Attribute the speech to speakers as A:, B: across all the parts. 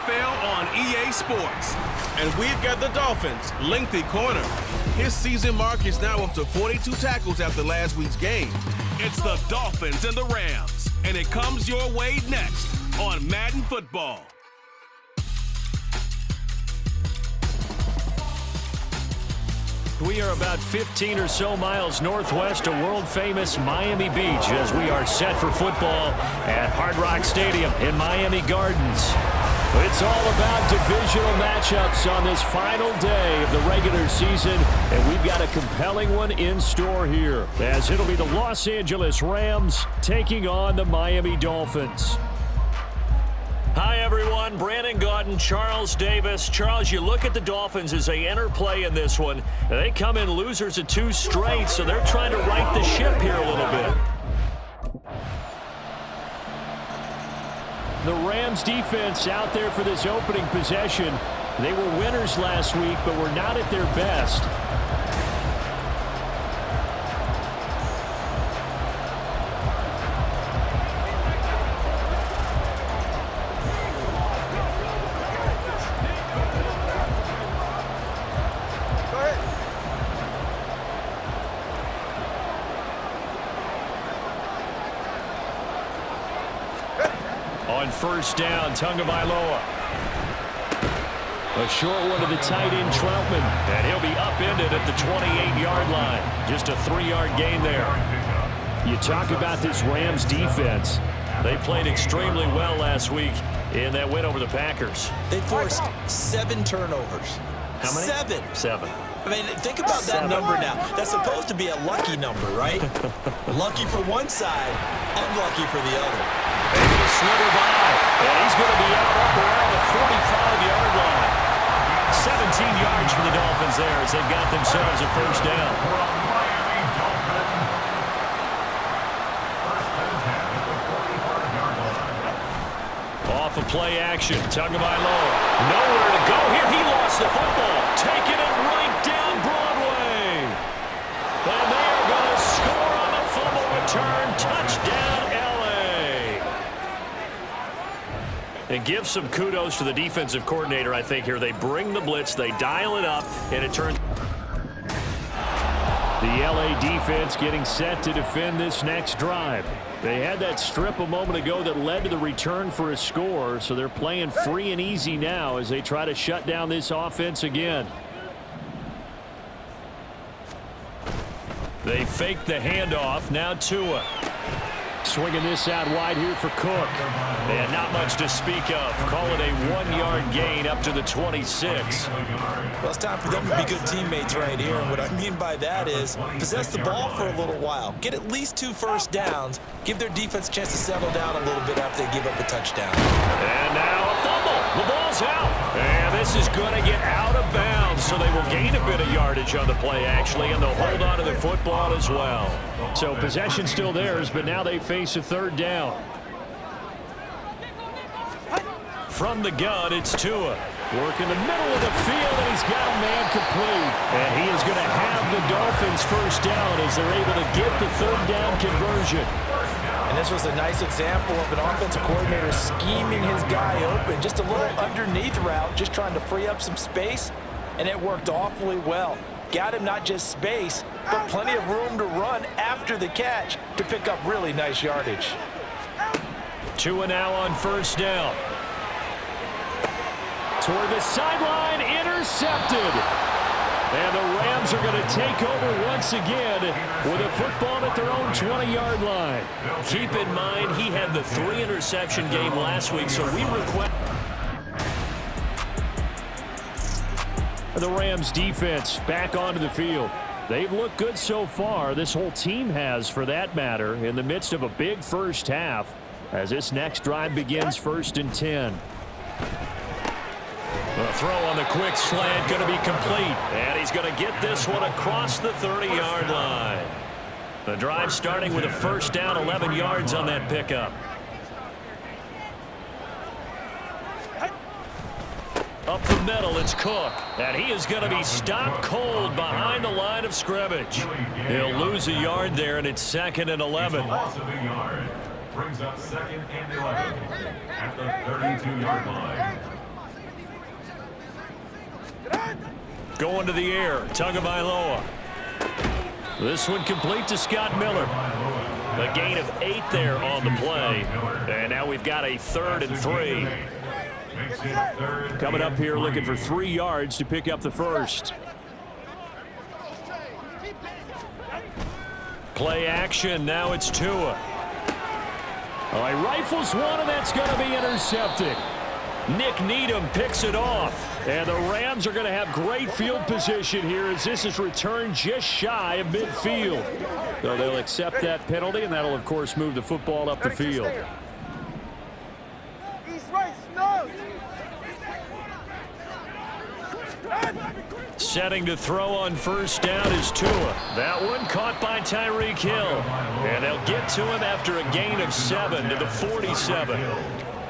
A: NFL on EA Sports. And we've got the Dolphins' lengthy corner. His season mark is now up to 42 tackles after last week's game. It's the Dolphins and the Rams, and it comes your way next on Madden Football.
B: We are about 15 or so miles northwest of world-famous Miami Beach as we are set for football at Hard Rock Stadium in Miami Gardens. It's all about divisional matchups on this final day of the regular season, and we've got a compelling one in store here, as it'll be the Los Angeles Rams taking on the Miami Dolphins. Hi, everyone. Brandon Gaudin, Charles Davis. Charles, you look at the Dolphins as they enter play in this one. They come in losers of 2 straight, so they're trying to right the ship here a little bit. The Rams defense out there for this opening possession. They were winners last week, but were not at their best. On first down, Tagovailoa. A short one to the tight end, Troutman. And he'll be upended at the 28-yard line. Just a 3-yard gain there. You talk about this Rams defense. They played extremely well last week in that win over the Packers.
C: They forced 7 turnovers.
B: How many?
C: 7. I mean, think about that number now. That's supposed to be a lucky number, right? Lucky for one side, unlucky for the other.
B: And he'll slither by, and he's going to be out up around the 45-yard line. 17 yards for the Dolphins there as they've got themselves a first down. Off of play action, Tagovailoa. Nowhere to go here. He lost the football. Taking it right down Broadway. And they are going to score on the fumble return. Touchdown, and give some kudos to the defensive coordinator, I think, here. They bring the blitz, they dial it up, and it turns. The LA defense getting set to defend this next drive. They had that strip a moment ago that led to the return for a score, so they're playing free and easy now as they try to shut down this offense again. They fake the handoff. Now Tua. Swinging this out wide here for Cook. And not much to speak of. Call it a 1-yard gain up to the 26.
C: Well, it's time for them to be good teammates right here. And what I mean by that is possess the ball for a little while. Get at least 2 first downs. Give their defense a chance to settle down a little bit after they give up a touchdown.
B: And now a fumble. The ball's out. And this is going to get out of bounds. So they will gain a bit of yardage on the play, actually. And they'll hold on to the football as well. So possession still theirs, but now they face a 3rd down. From the gun, it's Tua. Working the middle of the field, and he's got a man complete. And he is going to have the Dolphins first down as they're able to get the 3rd down conversion.
C: And this was a nice example of an offensive coordinator scheming his guy open. Just a little underneath route, just trying to free up some space, and it worked awfully well. Got him not just space, but plenty of room to run after the catch to pick up really nice yardage.
B: Tua now on first down. Toward the sideline, intercepted. And the Rams are going to take over once again with a football at their own 20-yard line. Keep in mind, he had the 3-interception game last week, so we request. The Rams defense back onto the field. They've looked good so far. This whole team has, for that matter, in the midst of a big first half as this next drive begins 1st and 10. The throw on the quick slant going to be complete. And he's going to get this one across the 30-yard line. The drive starting with a first down, 11 yards on that pickup. Up the middle, it's Cook. And he is going to be stopped cold behind the line of scrimmage. He'll lose a yard there, and it's 2nd and 11.
D: Loss of a yard. Brings up 2nd and 11 at the 32-yard line.
B: going to the air. Tagovailoa. This one complete to Scott Miller. A gain of 8 there on the play. And now we've got a 3rd and 3. Coming up here looking for 3 yards to pick up the first. Play action. Now it's Tua. All right, rifles one, and that's going to be intercepted. Nick Needham picks it off. And the Rams are going to have great field position here as this is returned just shy of midfield. So they'll accept that penalty, and that'll, of course, move the football up the field. Setting to throw on first down is Tua. That one caught by Tyreek Hill. And they'll get to him after a gain of 7 to the 47.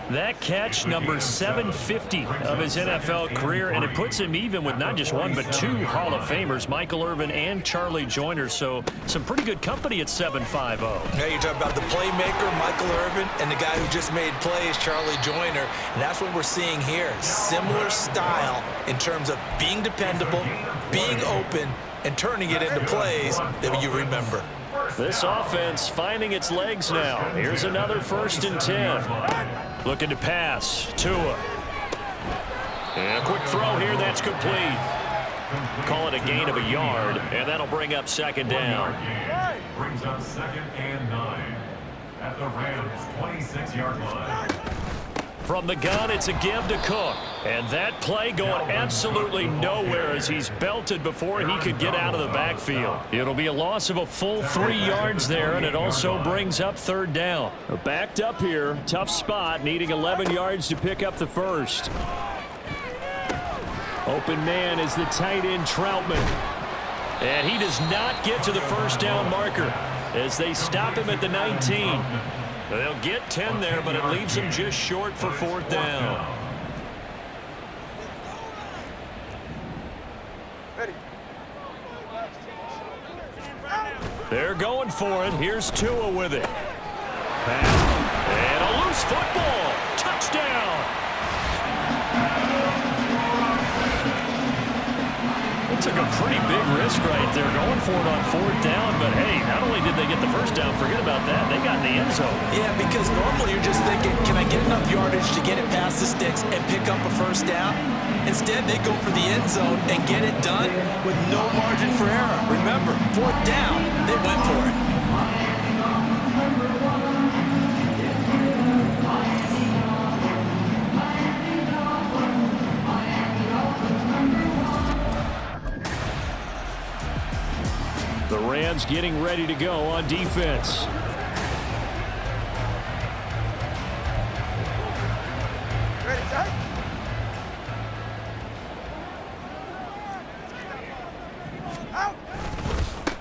B: That catch, number 750 of his NFL career, and it puts him even with not just one but 2 Hall of Famers, Michael Irvin and Charlie Joyner. So some pretty good company at 750.
C: Yeah, you talk about the playmaker, Michael Irvin, and the guy who just made plays, Charlie Joyner. And that's what we're seeing here. Similar style in terms of being dependable, being open, and turning it into plays that you remember.
B: This offense finding its legs now. Here's another 1st and 10. Looking to pass. Tua. And a quick throw here. That's complete. Call it a gain of a yard, and that'll bring up 2nd down.
D: Brings up 2nd and 9 at the Rams' 26-yard line.
B: From the gun, it's a give to Cook. And that play going absolutely nowhere as he's belted before he could get out of the backfield. It'll be a loss of a full 3 yards there, and it also brings up 3rd down. Backed up here, tough spot, needing 11 yards to pick up the first. Open man is the tight end Troutman. And he does not get to the first down marker as they stop him at the 19. They'll get 10 there, but it leaves them just short for 4th down. They're going for it. Here's Tua with it. Pass. And a loose football. Touchdown. It took a pretty big risk right there going for it on 4th down, but hey, not only did they get the first down, forget about that, they got in the end zone.
C: Yeah, because normally you're just thinking, can I get enough yardage to get it past the sticks and pick up a first down? Instead, they go for the end zone and get it done with no margin for error. Remember, 4th down, they went for it.
B: The Rams getting ready to go on defense.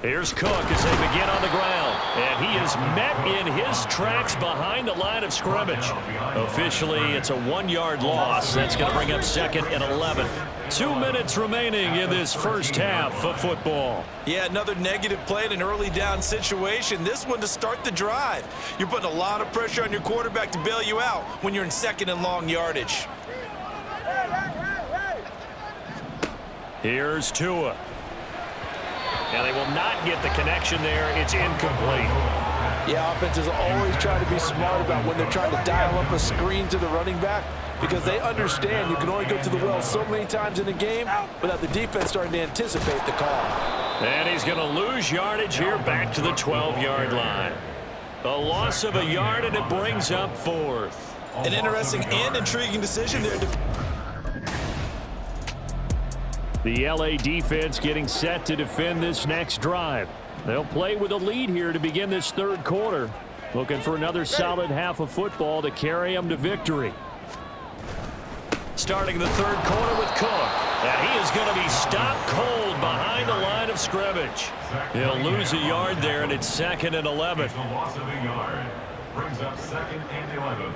B: Here's Cook as they begin on the ground. And he is met in his tracks behind the line of scrimmage. Officially, it's a 1-yard loss. That's going to bring up 2nd and 11. 2 minutes remaining in this first half of football.
C: Yeah, another negative play in an early down situation. This one to start the drive. You're putting a lot of pressure on your quarterback to bail you out when you're in 2nd and long yardage.
B: Here's Tua. And they will not get the connection there. It's incomplete.
C: Yeah, offenses always try to be smart about when they're trying to dial up a screen to the running back because they understand you can only go to the well so many times in a game without the defense starting to anticipate the call.
B: And he's going to lose yardage here back to the 12-yard line. A loss of a yard, and it brings up 4th.
C: An interesting and intriguing decision there.
B: The LA defense getting set to defend this next drive. They'll play with a lead here to begin this 3rd quarter. Looking for another solid half of football to carry them to victory. Starting the 3rd quarter with Cook. And he is going to be stopped cold behind the line of scrimmage. He'll lose a yard there, and it's 2nd and 11.
D: It's a loss of a yard. Brings up 2nd and 11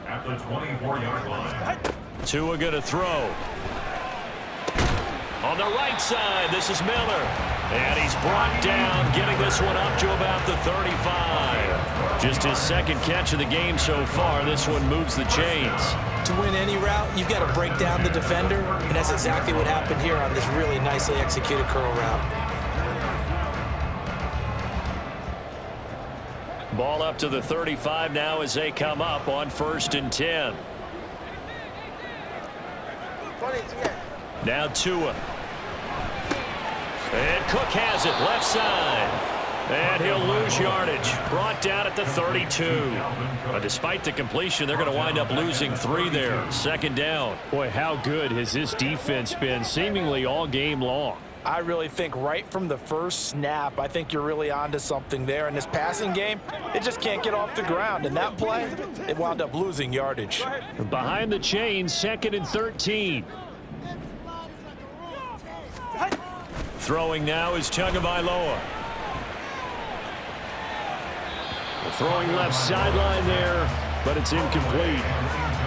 D: at the 24-yard line.
B: Tua going to throw. On the right side, this is Miller. And he's brought down, getting this one up to about the 35. Just his 2nd catch of the game so far. This one moves the chains.
C: to win any route, you've got to break down the defender, and that's exactly what happened here on this really nicely executed curl route.
B: Ball up to the 35 now as they come up on 1st and 10. Now Tua. And Cook has it left side. And he'll lose yardage. Brought down at the 32. But despite the completion, they're going to wind up losing 3 there. 2nd down.
E: Boy, how good has this defense been seemingly all game long?
C: I really think right from the first snap, I think you're really onto something there. In this passing game, it just can't get off the ground. And that play, it wound up losing yardage.
B: Behind the chains, 2nd and 13. Throwing now is Tagovailoa. Throwing left sideline there, but it's incomplete.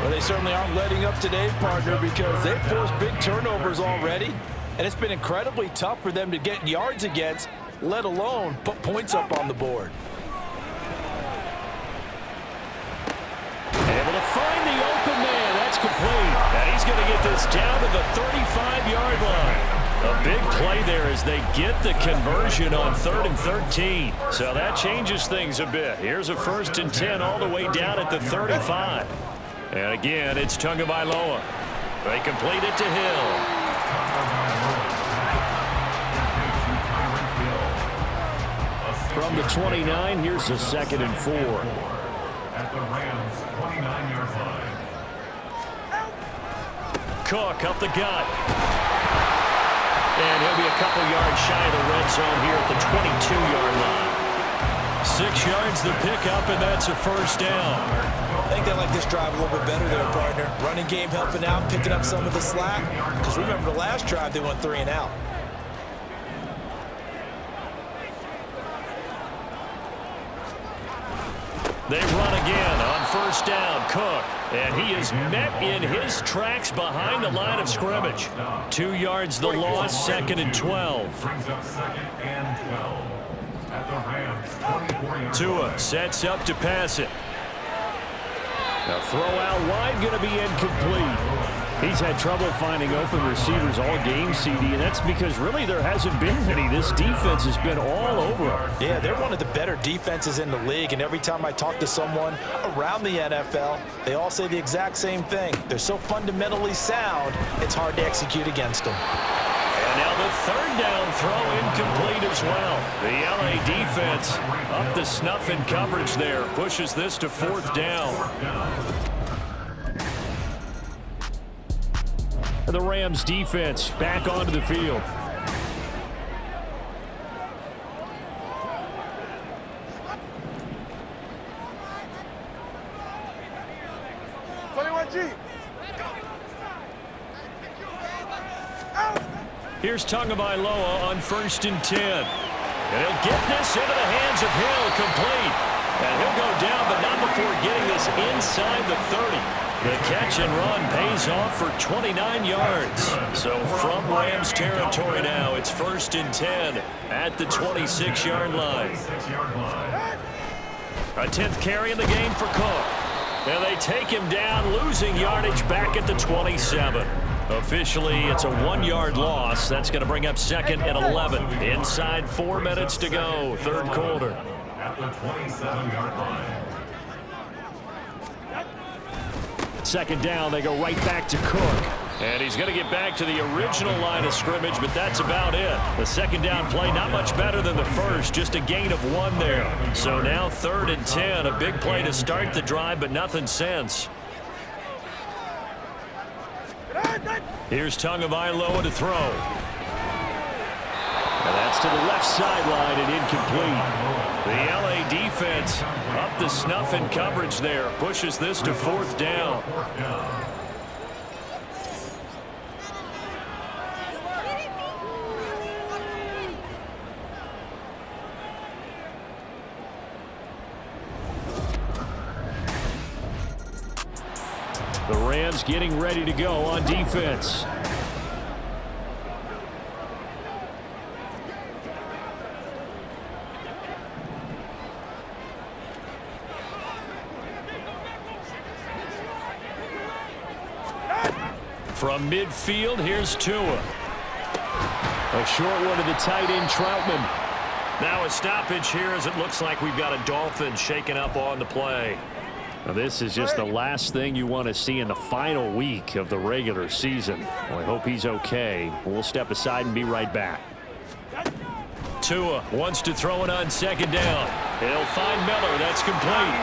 C: Well, they certainly aren't letting up today, partner, because they've forced big turnovers already. And it's been incredibly tough for them to get yards against, let alone put points up on the board.
B: Able to find the open man. That's complete. And he's going to get this down to the 35-yard line. A big play there as they get the conversion on 3rd and 13. So that changes things a bit. Here's a 1st and 10 all the way down at the 35. And again, it's Tagovailoa. They complete it to Hill. From the 29, here's the 2nd and 4.
D: At the Rams' 29-yard line.
B: Cook up the gut. And he'll be a couple yards shy of the red zone here at the 22-yard line. 6 yards the pickup, and that's a 1st down.
C: I think they like this drive a little bit better there, partner. Running game helping out, picking up some of the slack. Because remember the last drive, they went 3 and out.
B: They run again on 1st down. Cook. And he is met in his tracks behind the line of scrimmage. 2 yards the loss, 2nd and 12.
D: Brings up 2nd and 12. At the Rams' 24-yard
B: Tua sets up to pass it. The throw out wide going to be incomplete.
E: He's had trouble finding open receivers all game, CD, and that's because really there hasn't been many. This defense has been all over him.
C: Yeah, they're one of the better defenses in the league, and every time I talk to someone around the NFL, they all say the exact same thing. They're so fundamentally sound, it's hard to execute against them.
B: And now the 3rd down throw incomplete as well. The LA defense up to snuff in coverage there. Pushes this to 4th down.
E: The Rams defense back onto the field.
B: Here's Tagovailoa on 1st and 10. And he'll get this into the hands of Hill, complete. And he'll go down, but not before getting this inside the 30. The catch and run pays off for 29 yards. So from Rams territory now, it's 1st and 10 at the 26-yard line. A 10th carry in the game for Cook. And they take him down, losing yardage back at the 27. Officially, it's a 1-yard loss. That's going to bring up 2nd and 11. Inside 4 minutes to go, 3rd quarter.
D: At the 27-yard line.
E: 2nd down, they go right back to Cook.
B: And he's going to get back to the original line of scrimmage, but that's about it. The 2nd down play, not much better than the first, just a gain of 1 there. So now 3rd and 10, a big play to start the drive, but nothing since. Here's Tagovailoa to throw.
E: And that's to the left sideline and incomplete.
B: The LA defense up the snuff in coverage there. Pushes this to 4th down.
E: The Rams getting ready to go on defense.
B: From midfield, here's Tua. A short one to the tight end, Troutman. Now a stoppage here as it looks like we've got a Dolphin shaken up on the play.
E: Now this is just the last thing you want to see in the final week of the regular season. Well, I hope he's okay. We'll step aside and be right back.
B: Tua wants to throw it on second down. He'll find Miller. That's complete.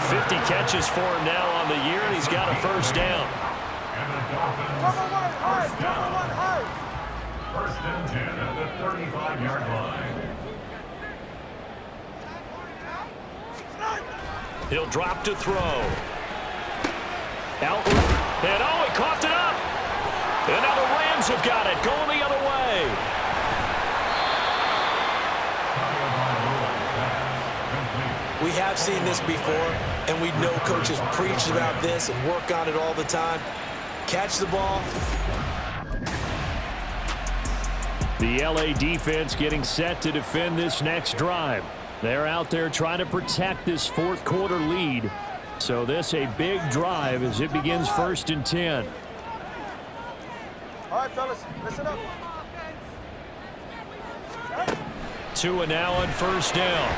B: 50 catches for him now on the year, and he's got a first down.
D: And the Dolphins first down. First and 10 at the 35-yard line.
B: He'll drop to throw. Out. And oh, he coughed it up. And now the Rams have got it. Going the other way.
C: We have seen this before, and we know coaches preach about this and work on it all the time. Catch the ball.
E: The LA defense getting set to defend this next drive. They're out there trying to protect this fourth quarter lead. So this a big drive as it begins 1st and 10.
F: All right, fellas, listen up.
B: Tua now on first down.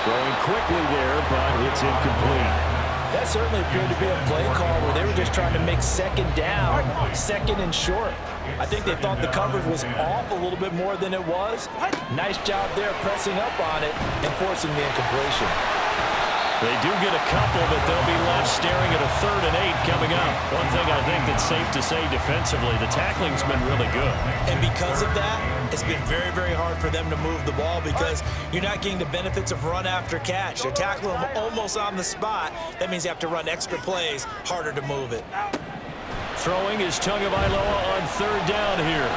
E: Throwing quickly there, but it's incomplete.
C: That certainly appeared to be a play call where they were just trying to make second down, second and short. I think they thought the coverage was off a little bit more than it was. Nice job there pressing up on it and forcing the incompletion.
B: They do get a couple, but they'll be left staring at a 3rd and 8 coming up. One thing I think that's safe to say defensively, the tackling's been really good.
C: And because of that, it's been very, very hard for them to move the ball because you're not getting the benefits of run after catch. They're tackling them almost on the spot. That means you have to run extra plays, harder to move it.
B: Throwing is Tagovailoa on 3rd down here.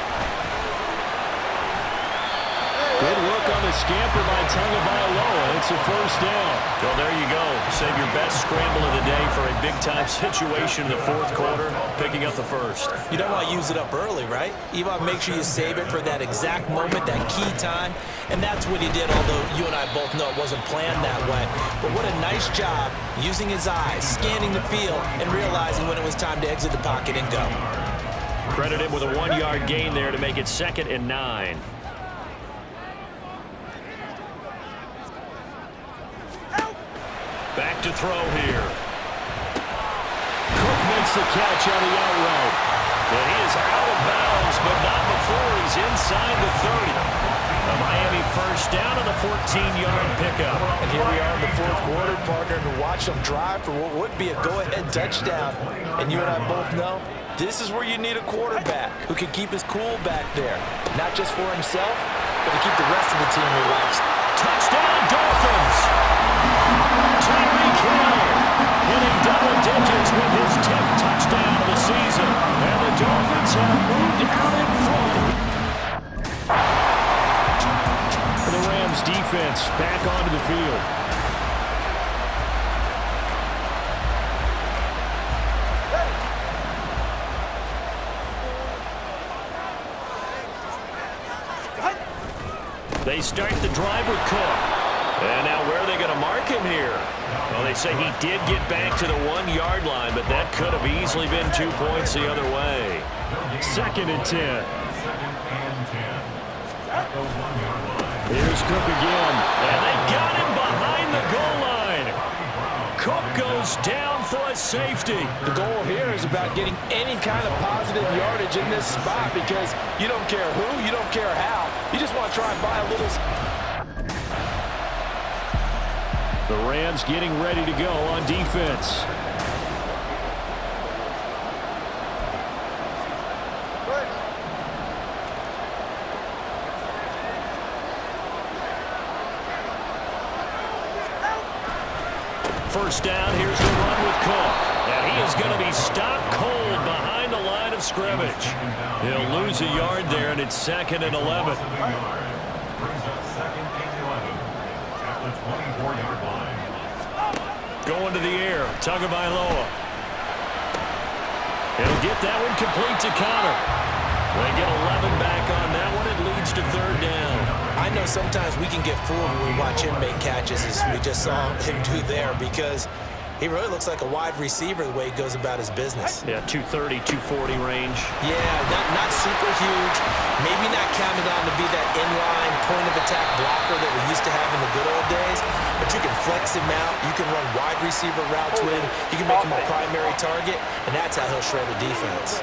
E: Good work on the scamper by Tagovailoa. It's a first down.
B: Well, there you go. Save your best scramble of the day for a big-time situation in the fourth quarter, picking up the first.
C: You don't want to use it up early, right? You want to make sure you save it for that exact moment, that key time. And that's what he did, although you and I both know it wasn't planned that way. But what a nice job using his eyes, scanning the field, and realizing when it was time to exit the pocket and go.
B: Credit him with a 1-yard gain there to make it 2nd and 9. Back to throw here.
E: Cook makes the catch on the out route.
B: And he is out of bounds, but not before he's inside the 30. A Miami first down on the 14-yard pickup.
C: And here we are in the fourth quarter, partner, to watch them drive for what would be a go-ahead touchdown. And you and I both know this is where you need a quarterback who can keep his cool back there. Not just for himself, but to keep the rest of the team relaxed.
B: Touchdown, Dolphins! Tyreek Hill hitting double digits with his 10th touchdown of the season. And the Dolphins have moved out in front.
E: The Rams defense back onto the field.
B: They start the drive with Cook. And now where are they going to mark him here? Well, they say he did get back to the 1-yard line, but that could have easily been 2 points the other way.
E: 2nd and 10. Here's Cook again.
B: And they got him behind the goal line. Cook goes down for a safety.
C: The goal here is about getting any kind of positive yardage in this spot because you don't care who, you don't care how. You just want to try and buy a little.
E: The Rams getting ready to go on defense.
B: First down, here's the run with Cook. And he is going to be stopped cold behind the line of scrimmage. He'll lose a yard there, and it's 2nd and 11. Going to the air, Tagovailoa. He'll get that one complete to Connor. They get 11 back on that one. It leads to 3rd down.
C: I know sometimes we can get fooled when we watch him make catches as we just saw him do there because He really looks like a wide receiver the way he goes about his business.
B: Yeah, 230, 240 range.
C: Yeah, not super huge. Maybe not counted on to be that inline point-of-attack blocker that we used to have in the good old days, but you can flex him out. You can run wide receiver routes with him. You can make him a primary target, and that's how he'll shred a defense.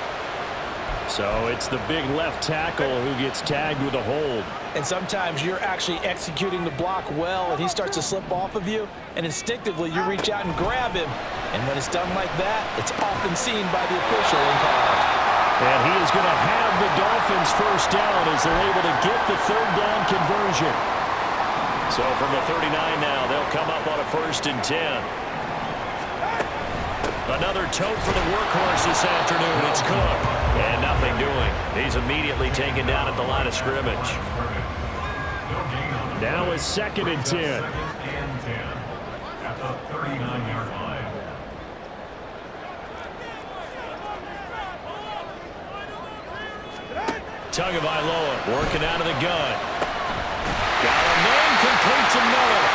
E: So it's the big left tackle who gets tagged with a hold.
C: And sometimes you're actually executing the block well, and he starts to slip off of you, and instinctively you reach out and grab him. And when it's done like that, it's often seen by the official in college.
E: And he is going to have the Dolphins first down as they're able to get the third down conversion. So from the 39 now, they'll come up on a 1st and 10. Another tote for the workhorse this afternoon. It's Cook. And nothing doing. He's immediately taken down at the line of scrimmage. Now it's 2nd and 10.
D: At the 39-yard line.
E: Tagovailoa working out of the gun. Got a man, complete to Miller.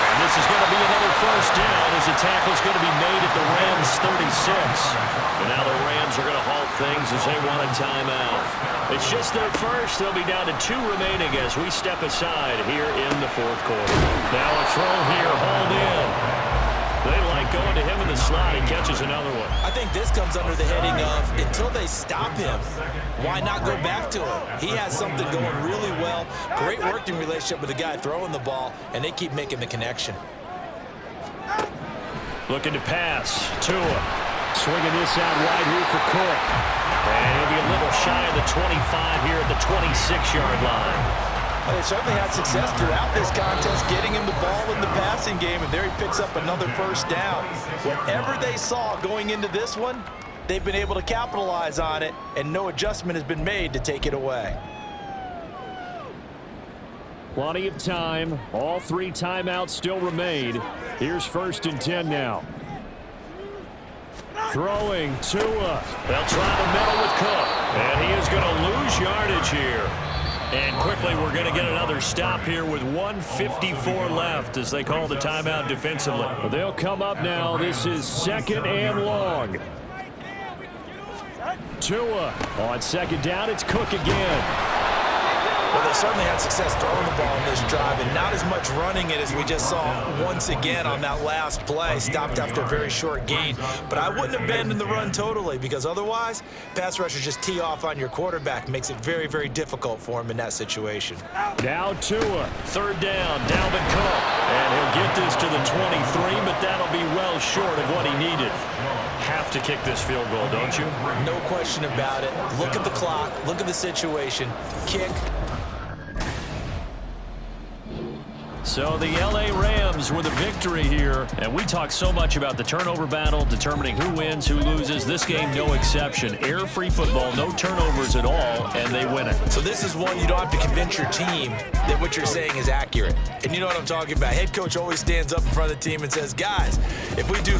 E: And this is going to be another first down as the tackle's going to be made at the Rams 36. And now the Rams are going to halt things as they want a timeout. It's just their first. They'll be down to 2 remaining as we step aside here in the 4th quarter. Now a throw here, hauled in. They like going to him in the slot. He catches another one.
C: I think this comes under the heading of until they stop him, why not go back to him? He has something going really well. Great working relationship with the guy throwing the ball, and they keep making the connection.
E: Looking to pass. Tua swinging this out wide here for Cook. And he'll be a little shy of the 25 here at the 26-yard line.
C: They certainly had success throughout this contest, getting him the ball in the passing game, and there he picks up another first down. Whatever they saw going into this one, they've been able to capitalize on it, and no adjustment has been made to take it away.
E: Plenty of time. All 3 timeouts still remain. Here's 1st and 10 now. Throwing Tua. They'll try the middle with Cook. And he is going to lose yardage here. And quickly we're going to get another stop here with 1:54 left as they call the timeout defensively. They'll come up now. This is 2nd and long. Tua on 2nd down. It's Cook again.
C: Well, they certainly had success throwing the ball in this drive, and not as much running it as we just saw once again on that last play. Stopped after a very short gain. But I wouldn't abandon the run totally, because otherwise, pass rushers just tee off on your quarterback. Makes it very, very difficult for him in that situation.
E: Now Tua, 3rd down, Dalvin Cook. And he'll get this to the 23, but that'll be well short of what he needed. Have to kick this field goal, don't you?
C: No question about it. Look at the clock. Look at the situation. Kick.
E: So the L.A. Rams with a victory here. And we talk so much about the turnover battle, determining who wins, who loses. This game, no exception. Air-free football, no turnovers at all, and they win it.
C: So this is one you don't have to convince your team that what you're saying is accurate. And you know what I'm talking about. Head coach always stands up in front of the team and says, guys, if we do